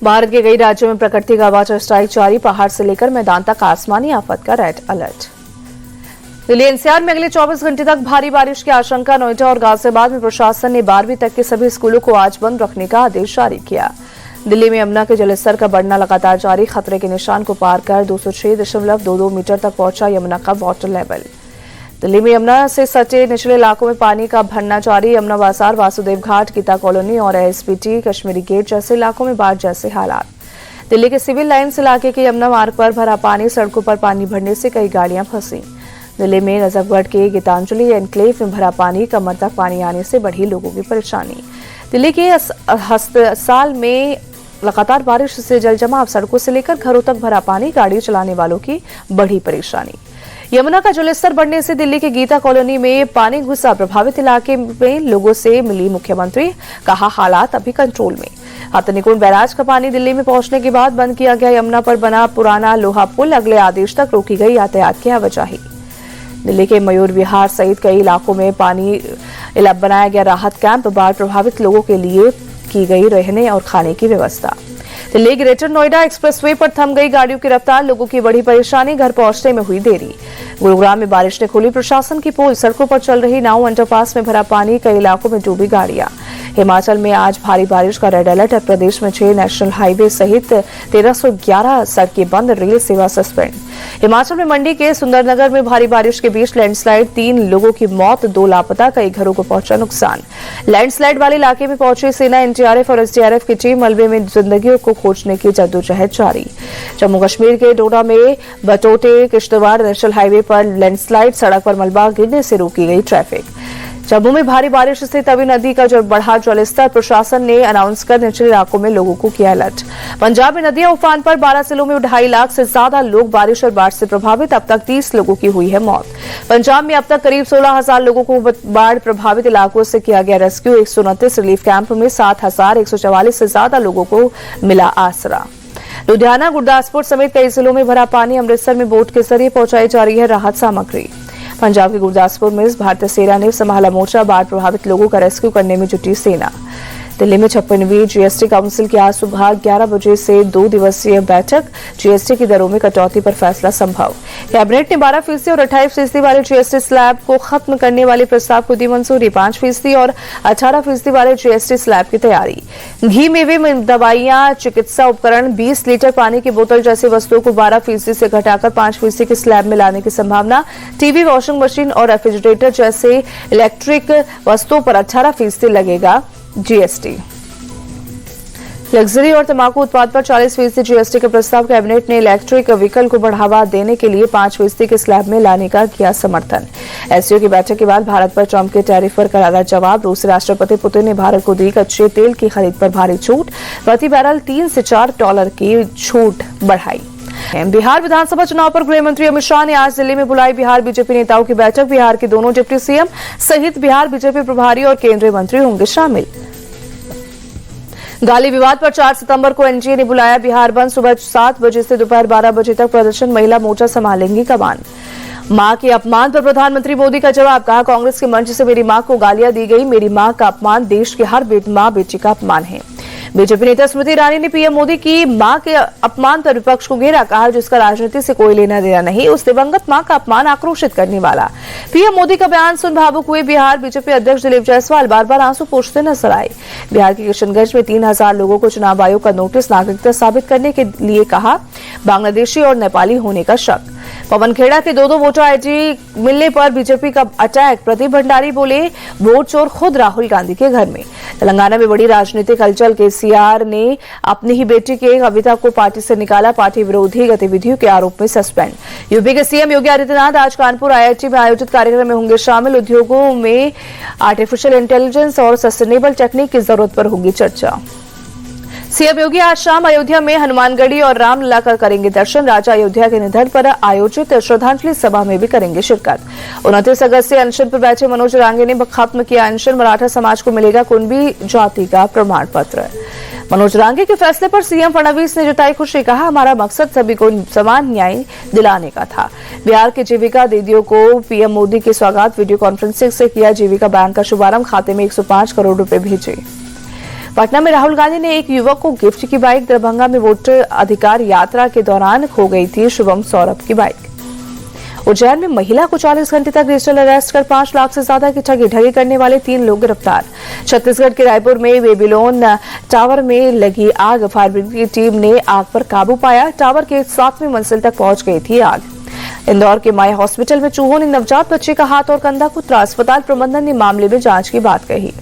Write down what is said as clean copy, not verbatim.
भारत के कई राज्यों में प्रकृति का वाटर स्ट्राइक जारी, पहाड़ से लेकर मैदान तक आसमानी आफत का रेड अलर्ट। दिल्ली एनसीआर में अगले 24 घंटे तक भारी बारिश की आशंका। नोएडा और गाजियाबाद में प्रशासन ने 12वीं तक के सभी स्कूलों को आज बंद रखने का आदेश जारी किया। दिल्ली में यमुना के जलस्तर का बढ़ना लगातार जारी, खतरे के निशान को पार कर 206.22 मीटर तक पहुंचा यमुना का वाटर लेवल। दिल्ली में यमुना से सटे निचले इलाकों में पानी का भरना जारी। यमुना बाजार, वासुदेव घाट, गीता कॉलोनी और एसपीटी, कश्मीरी गेट जैसे इलाकों में बाढ़ जैसे हालात। दिल्ली के सिविल लाइन्स इलाके के यमुना मार्ग पर भरा पानी, सड़कों पर पानी भरने से कई गाड़ियां फंसी। दिल्ली में नजफगढ़ के गीतांजलि एनक्लेव में भरा पानी, कमर तक पानी आने से बढ़ी लोगों की परेशानी। दिल्ली के अस्पताल में लगातार बारिश से जल जमाव, सड़कों से लेकर घरों तक भरा पानी, गाड़ी चलाने वालों की बढ़ी परेशानी। यमुना का जलस्तर बढ़ने से दिल्ली के गीता कॉलोनी में पानी घुसा। प्रभावित इलाके में लोगों से मिली मुख्यमंत्री, कहा हालात अभी कंट्रोल में। हथनीकुंड बैराज का पानी दिल्ली में पहुंचने के बाद बंद किया गया यमुना पर बना पुराना लोहा पुल, अगले आदेश तक रोकी गई यातायात की आवाजाही। दिल्ली के मयूर विहार सहित कई इलाकों में पानी बनाया गया राहत कैंप, बाढ़ प्रभावित लोगों के लिए की गई रहने और खाने की व्यवस्था। दिल्ली ग्रेटर नोएडा एक्सप्रेसवे पर थम गई गाड़ियों की रफ्तार, लोगों की बड़ी परेशानी, घर पहुंचने में हुई देरी। गुरुग्राम में बारिश ने खोली प्रशासन की पोल, सड़कों पर चल रही नाव, अंडरपास में भरा पानी, कई इलाकों में डूबी गाड़ियां। हिमाचल में आज भारी बारिश का रेड अलर्ट है। प्रदेश में 6 नेशनल हाईवे सहित 1311 सड़कें बंद, रेल सेवा सस्पेंड। हिमाचल में मंडी के सुंदरनगर में भारी बारिश के बीच लैंडस्लाइड, 3 लोगों की मौत, 2 लापता, कई घरों को पहुंचा नुकसान। लैंडस्लाइड वाले इलाके में पहुंची सेना, एनडीआरएफ और एसडीआरएफ की टीम, मलबे में जिंदगियों को खोजने की जद्दोजहद जारी। जम्मू कश्मीर के डोडा में बटोटे किश्तवाड़ नेशनल हाईवे पर लैंडस्लाइड, सड़क पर मलबा गिरने से रोकी गई ट्रैफिक। जम्मू में भारी बारिश से तवी नदी का बढ़ा जलस्तर, प्रशासन ने अनाउंस कर निचले इलाकों में लोगों को किया अलर्ट। पंजाब में नदियां उफान पर, 12 जिलों में 2.5 लाख से ज्यादा लोग बारिश और बाढ़ से प्रभावित, अब तक 30 लोगों की हुई है मौत। पंजाब में अब तक करीब 16,000 लोगों को बाढ़ प्रभावित इलाकों से किया गया रेस्क्यू। 129 रिलीफ कैंप में 7,144 से ज्यादा लोगों को मिला आसरा। लुधियाना, गुरदासपुर समेत कई जिलों में भरा पानी, अमृतसर में बोट के जरिए पहुंचाई जा रही है राहत सामग्री। पंजाब के गुरदासपुर में भारतीय सेना ने संभाला मोर्चा, बाढ़ प्रभावित लोगों का रेस्क्यू करने में जुटी सेना। दिल्ली में 56वीं जीएसटी काउंसिल की आज सुबह 11 बजे से 2 दिवसीय बैठक, जीएसटी की दरों में कटौती पर फैसला संभव। कैबिनेट ने 12% और 28% वाले जीएसटी स्लैब को खत्म करने वाले प्रस्ताव को दी मंजूरी। 5% और 18% वाले जीएसटी स्लैब की तैयारी। घी, मेवे, दवाइयां, चिकित्सा उपकरण, 20 लीटर पानी की बोतल जैसी वस्तुओं को 12% से घटाकर 5% के स्लैब में लाने की संभावना। टीवी, वॉशिंग मशीन और रेफ्रिजरेटर जैसे इलेक्ट्रिक वस्तुओं पर 18% लगेगा जीएसटी। लग्जरी और तंबाकू उत्पाद पर 40% जीएसटी के प्रस्ताव। कैबिनेट ने इलेक्ट्रिक व्हीकल को बढ़ावा देने के लिए 5% के स्लैब में लाने का किया समर्थन। एससीओ की बैठक के बाद भारत पर ट्रंप के टैरिफ पर करारा जवाब। रूसी राष्ट्रपति पुतिन ने भारत को दी कच्चे तेल की खरीद पर भारी छूट, प्रति बैरल $3 से $4 की छूट बढ़ाई। बिहार विधानसभा चुनाव पर गृह मंत्री अमित शाह ने आज दिल्ली में बुलाई बिहार बीजेपी नेताओं की बैठक। बिहार के दोनों डिप्टी सीएम सहित बिहार बीजेपी प्रभारी और केंद्रीय मंत्री होंगे शामिल। गाली विवाद पर 4 सितंबर को एनजीए ने बुलाया बिहार बंद, सुबह 7 बजे से दोपहर 12 बजे तक प्रदर्शन, महिला मोर्चा संभालेंगी कमान। मां के अपमान पर प्रधानमंत्री मोदी का जवाब, कहा कांग्रेस के मंच से मेरी मां को गालियां दी गई, मेरी मां का अपमान देश की हर मां बेटी का अपमान है। बीजेपी नेता स्मृति ईरानी ने पीएम मोदी की मां के अपमान पर विपक्ष को घेरा, कहा जिसका राजनीति से कोई लेना देना नहीं, उस दिवंगत मां का अपमान आक्रोशित करने वाला। पीएम मोदी का बयान सुन भावुक हुए बिहार बीजेपी अध्यक्ष दिलीप जायसवाल, बार बार आंसू पोंछते नजर आए। बिहार के किशनगंज में 3000 लोगों को चुनाव आयोग का नोटिस, नागरिकता साबित करने के लिए कहा, बांग्लादेशी और नेपाली होने का शक। पवन खेड़ा के 2 वोटर आईडी मिलने पर बीजेपी का अटैक, प्रदीप भंडारी बोले वोट चोर खुद राहुल गांधी के घर में। तेलंगाना में बड़ी राजनीतिक हलचल, केसीआर ने अपनी ही बेटी के कविता को पार्टी से निकाला, पार्टी विरोधी गतिविधियों के आरोप में सस्पेंड। यूपी के सीएम योगी आदित्यनाथ आज कानपुर आईआईटी में आयोजित कार्यक्रम में होंगे शामिल। उद्योगों में आर्टिफिशियल इंटेलिजेंस और सस्टेनेबल टेक्निक की जरूरत पर होगी चर्चा। सीएम योगी आज शाम अयोध्या में हनुमानगढ़ी और रामलला का करेंगे दर्शन। राजा अयोध्या के निधन पर आयोजित श्रद्धांजलि सभा में भी करेंगे शिरकत। 29 अगस्त से अनशन पर बैठे मनोज रांगे ने खत्म किया अनशन, मराठा समाज को मिलेगा कुणबी जाति का प्रमाण पत्र। मनोज रांगे के फैसले पर सीएम फडणवीस ने जताई खुशी, कहा हमारा मकसद सभी को समान न्याय दिलाने का था। बिहार के जीविका दीदियों को पीएम मोदी के स्वागत वीडियो कॉन्फ्रेंसिंग से किया। जीविका बैंक का शुभारंभ, खाते में 105 करोड़ रुपए भेजे। पटना में राहुल गांधी ने एक युवक को गिफ्ट की बाइक, दरभंगा में वोटर अधिकार यात्रा के दौरान खो गई थी शुभम सौरभ की बाइक। उज्जैन में महिला को 40 घंटे तक डिजिटल अरेस्ट कर 5 लाख से ज्यादा की ठगी करने वाले 3 लोग गिरफ्तार। छत्तीसगढ़ के रायपुर में बेबीलोन टावर में लगी आग, फायर ब्रिगेड की टीम ने आग पर काबू पाया। टावर के 7वीं मंजिल तक पहुंच गई थी आग। इंदौर के माया हॉस्पिटल में चूहों ने नवजात बच्चे का हाथ और कंधा कुतरा। अस्पताल प्रबंधन ने मामले में जांच की बात कही।